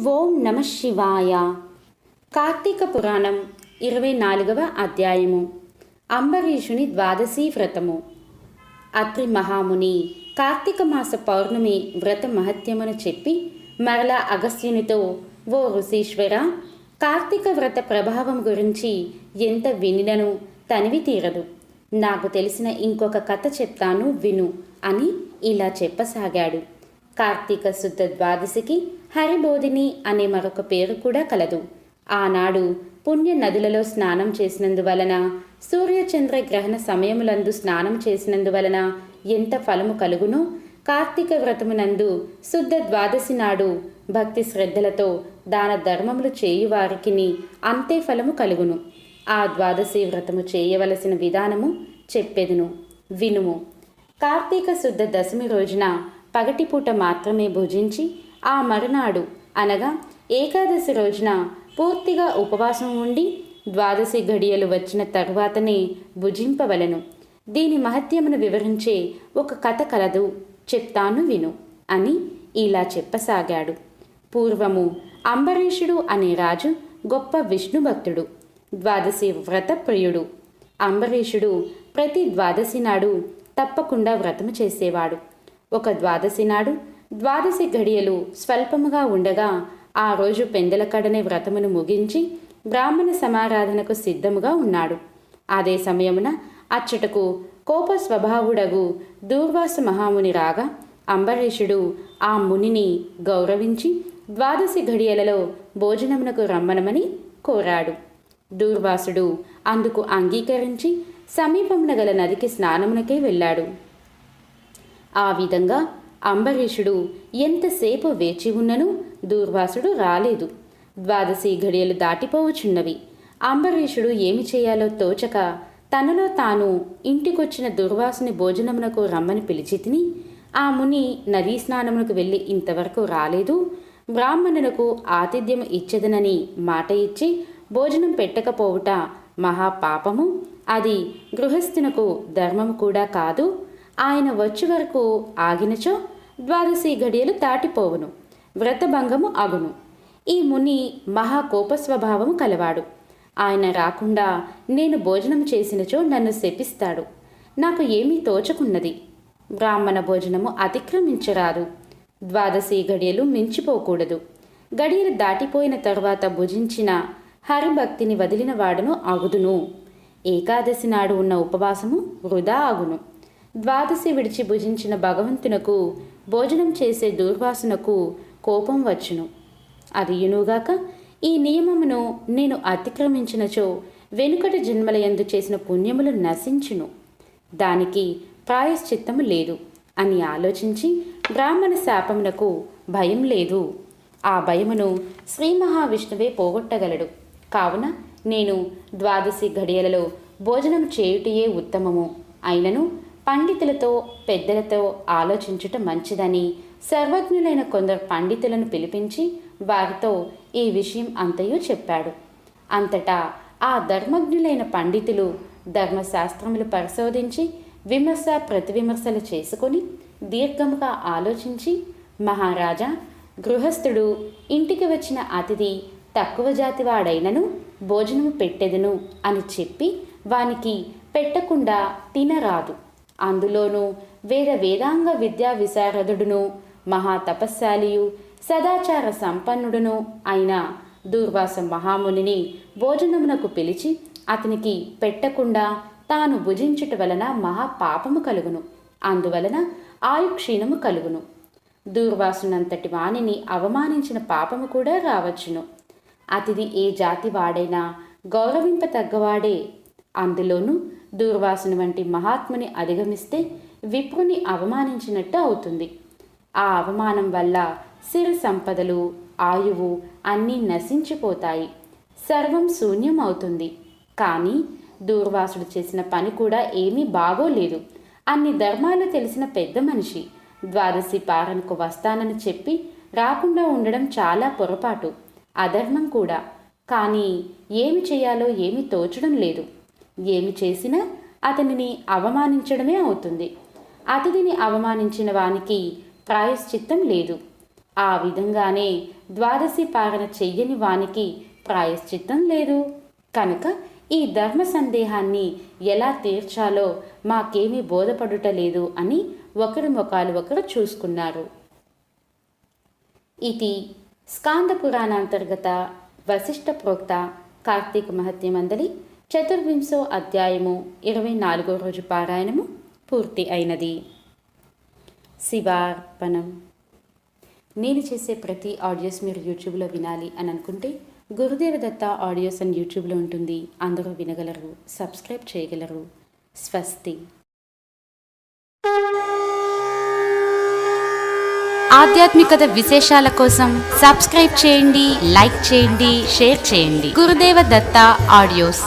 ఓం నమ శివాయ. కార్తీక పురాణం 24వ అధ్యాయము. అంబరీషుని ద్వాదశీ వ్రతము. అత్రి మహాముని కార్తీక మాస పౌర్ణమి వ్రత మహత్యమును చెప్పి మరలా అగస్త్యునితో, ఓ ఋషీశ్వర, కార్తీక వ్రత ప్రభావం గురించి ఎంత వినినను తనివి తీరదు. నాకు తెలిసిన ఇంకొక కథ చెప్తాను, విను అని ఇలా చెప్పసాగాడు. కార్తీక శుద్ధ ద్వాదశికి హరిబోధిని అనే మరొక పేరు కూడా కలదు. ఆనాడు పుణ్య నదులలో స్నానం చేసినందువలన, సూర్యచంద్ర గ్రహణ సమయములందు స్నానం చేసినందువలన ఎంత ఫలము కలుగునో, కార్తీక వ్రతమునందు శుద్ధ ద్వాదశి నాడు భక్తి శ్రద్ధలతో దాన ధర్మములు చేయువారికిని అంతే ఫలము కలుగును. ఆ ద్వాదశి వ్రతము చేయవలసిన విధానము చెప్పెదను, వినుము. కార్తీక శుద్ధ దశమి రోజున పగటిపూట మాత్రమే భుజించి, ఆ మరునాడు అనగా ఏకాదశి రోజున పూర్తిగా ఉపవాసం ఉండి, ద్వాదశి ఘడియలు వచ్చిన తరువాతనే భుజింపవలను. దీని మహత్యమును వివరించే ఒక కథ కలదు, చెప్తాను విను అని ఇలా చెప్పసాగాడు. పూర్వము అంబరీషుడు అనే రాజు గొప్ప విష్ణు భక్తుడు, ద్వాదశి వ్రత ప్రియుడు. అంబరీషుడు ప్రతి ద్వాదశి నాడు తప్పకుండా వ్రతము చేసేవాడు. ఒక ద్వాదశి నాడు ద్వాదశి ఘడియలు స్వల్పముగా ఉండగా, ఆ రోజు పెందలకడనే వ్రతమును ముగించి బ్రాహ్మణ సమారాధనకు సిద్ధముగా ఉన్నాడు. అదే సమయమున అచ్చటకు కోప స్వభావుడగు దూర్వాసు మహాముని రాగా, అంబరీషుడు ఆ మునిని గౌరవించి ద్వాదశి ఘడియలలో భోజనమునకు రమ్మనమని కోరాడు. దూర్వాసుడు అందుకు అంగీకరించి సమీపమున గల నదికి స్నానమునకే వెళ్ళాడు. ఆ విధంగా అంబరీషుడు ఎంతసేపు వేచి ఉన్నను దూర్వాసుడు రాలేదు. ద్వాదశి ఘడియలు దాటిపోవచున్నవి. అంబరీషుడు ఏమి చేయాలో తోచక తనలో తాను ఇంటికొచ్చిన దుర్వాసుని భోజనమునకు రమ్మని పిలిచి తిని, ఆ ముని నదీ స్నానమునకు వెళ్ళి ఇంతవరకు రాలేదు, బ్రాహ్మణులకు ఆతిథ్యము ఇచ్చెదనని మాట ఇచ్చి భోజనం పెట్టకపోవుట మహాపాపము, అది గృహస్థునకు ధర్మము కూడా కాదు. ఆయన వచ్చే వరకు ఆగినచో ద్వాదశి ఘడియలు దాటిపోవును, వ్రతభంగము అగును. ఈ ముని మహాకోప స్వభావము కలవాడు. ఆయన రాకుండా నేను భోజనం చేసినచో నన్ను శపిస్తాడు. నాకు ఏమీ తోచకున్నది. బ్రాహ్మణ భోజనము అతిక్రమించరాదు. ద్వాదశి ఘడియలు మించిపోకూడదు. గడియలు దాటిపోయిన తరువాత భుజించిన హరిభక్తిని వదిలిన వాడును అగుదును. ఏకాదశి నాడు ఉన్న ఉపవాసము వృధా అగును. ద్వాదశి విడిచి భుజించిన భగవంతునకు భోజనం చేసే దూర్వాసునకు కోపం వచ్చును. అది యునుగాక ఈ నియమమును నేను అతిక్రమించినచో వెనుకటి జన్మలయందు చేసిన పుణ్యములు నశించును. దానికి ప్రాయశ్చిత్తము లేదు అని ఆలోచించి బ్రాహ్మణ శాపమునకు భయం లేదు. ఆ భయమును శ్రీ మహావిష్ణువే పోగొట్టగలడు. కావున నేను ద్వాదశి ఘడియలలో భోజనం చేయుటయే ఉత్తమము. అయినను పండితులతో పెద్దలతో ఆలోచించుట మంచిదని సర్వజ్ఞులైన కొందరు పండితులను పిలిపించి వారితో ఈ విషయం అంతయు చెప్పాడు. అంతటా ఆ ధర్మజ్ఞులైన పండితులు ధర్మశాస్త్రములు పరిశోధించి విమర్శ ప్రతివిమర్శలు చేసుకొని దీర్ఘముగా ఆలోచించి, మహారాజా, గృహస్థుడు ఇంటికి వచ్చిన అతిథి తక్కువ జాతివాడైనను భోజనము పెట్టెదను అని చెప్పి వానికి పెట్టకుండా తినరాదు. అందులోనూ వేదాంగ విద్యా విశారదుడును మహాతపస్శాలియు సదాచార సంపన్నుడును అయిన దూర్వాస మహామునిని భోజనమునకు పిలిచి అతనికి పెట్టకుండా తాను భుజించుట వలన మహాపాపము కలుగును. అందువలన ఆయుక్షీణము కలుగును. దూర్వాసునంతటి వాణిని అవమానించిన పాపము కూడా రావచ్చును. అతిథి ఏ జాతి వాడైనా గౌరవింపతగ్గవాడే. అందులోనూ దూర్వాసుని వంటి మహాత్ముని అధిగమిస్తే విప్రుని అవమానించినట్టు అవుతుంది. ఆ అవమానం వల్ల సిరి సంపదలు, ఆయువు అన్నీ నశించిపోతాయి. సర్వం శూన్యం అవుతుంది. కానీ దూర్వాసుడు చేసిన పని కూడా ఏమీ బాగోలేదు. అన్ని ధర్మాలు తెలిసిన పెద్ద మనిషి ద్వాదశి పారణకు వస్తానని చెప్పి రాకుండా ఉండడం చాలా పొరపాటు, అధర్మం కూడా. కానీ ఏమి చేయాలో ఏమీ తోచడం లేదు. ఏమి చేసినా అతనిని అవమానించడమే అవుతుంది. అతిథిని అవమానించిన వానికి ప్రాయశ్చిత్తం లేదు. ఆ విధంగానే ద్వాదశి పారణ చెయ్యని వానికి ప్రాయశ్చిత్తం లేదు. కనుక ఈ ధర్మ సందేహాన్ని ఎలా తీర్చాలో మాకేమీ బోధపడుటలేదు అని ఒకరి ముఖాలు ఒకరు చూసుకున్నారు. ఇది స్కాంద పురాణాంతర్గత వశిష్ఠ ప్రోక్త కార్తీక మహత్యమందలి 24వ అధ్యాయము 24వ రోజు పారాయణము పూర్తి అయినది. శివార్పణం. నేను చేసే ప్రతి ఆడియోస్ మీరు యూట్యూబ్లో వినాలి అని అనుకుంటే గురుదేవ దత్త ఆడియోస్ అని యూట్యూబ్లో ఉంటుంది. అందరూ వినగలరు, సబ్స్క్రైబ్ చేయగలరు. స్వస్తి. ఆధ్యాత్మికత విశేషాల కోసం సబ్స్క్రైబ్ చేయండి, లైక్ చేయండి, షేర్ చేయండి. గురుదేవ దత్త ఆడియోస్.